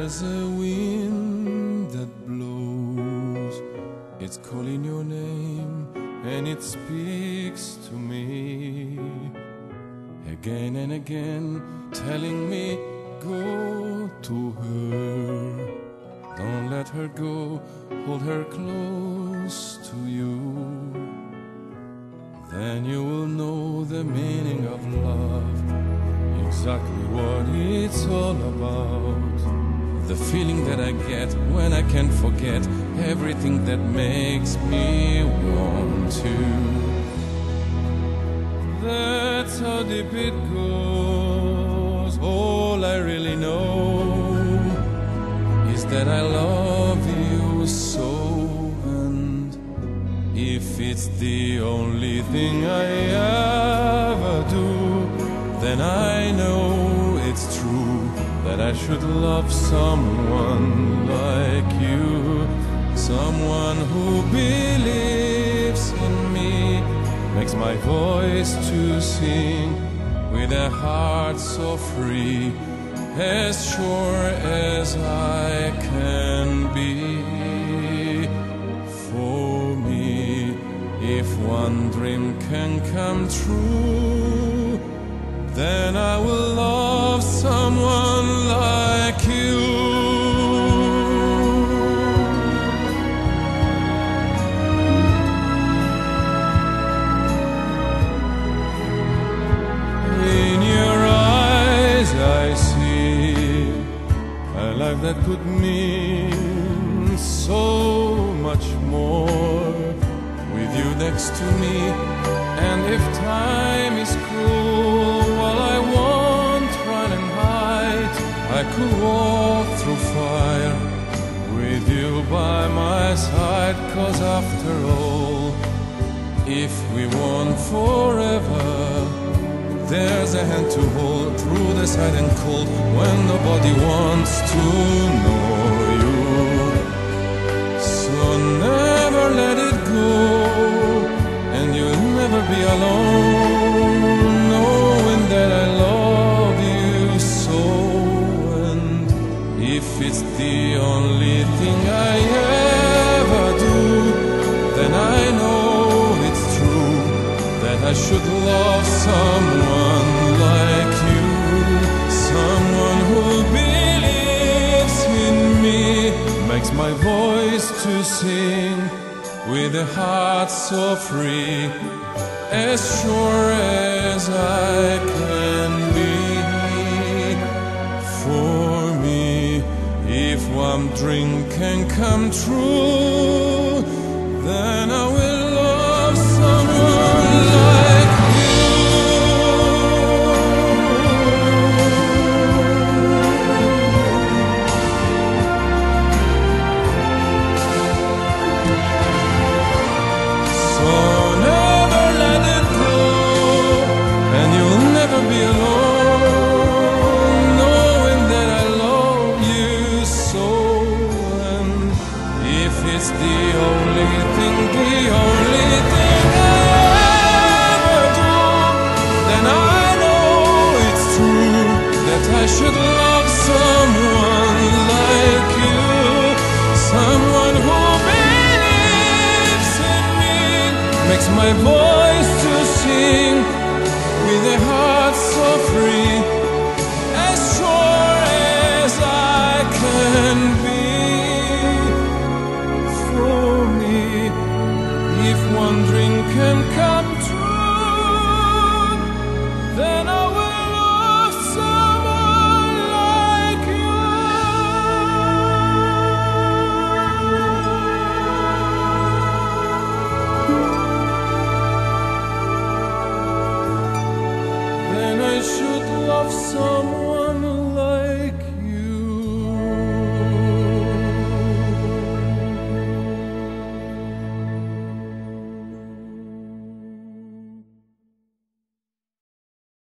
There's a wind that blows, it's calling your name and it speaks to me again and again, telling me go to her, don't let her go, hold her close to you. Then you will know the meaning of love, exactly what it's all about. The feeling that I get when I can't forget everything that makes me want to. That's how deep it goes. All I really know is that I love you so, and if it's the only thing I ever do, then I know it's true that I should love someone like you, someone who believes in me, makes my voice to sing with a heart so free, as sure as I can be. For me, if one dream can come true, then I will love someone like you. In your eyes I see a life that could mean so much more with you next to me. And if time is cruel, while I won't run and hide, I could walk through fire with you by my side. 'Cause after all, if we want forever, there's a hand to hold through the silent cold when nobody wants to know you. So never let it go, and you'll never be alone, knowing that I love you so. And if it's the only thing I ever do, then I know it's true that I should love someone like you, someone who believes in me, makes my voice to sing with a heart so free, as sure as I can be. For me, if one dream can come true, then I will love someone like you. So never let it go, and you'll never be alone, knowing that I love you so. And if it's the only thing I ever do, then I know it's true that I should love someone like you, someone who believes in me, makes my voice to sing with a heart so free, as sure as I can be. For me, if one dream can come true, then I will love someone like you. Then I should love someone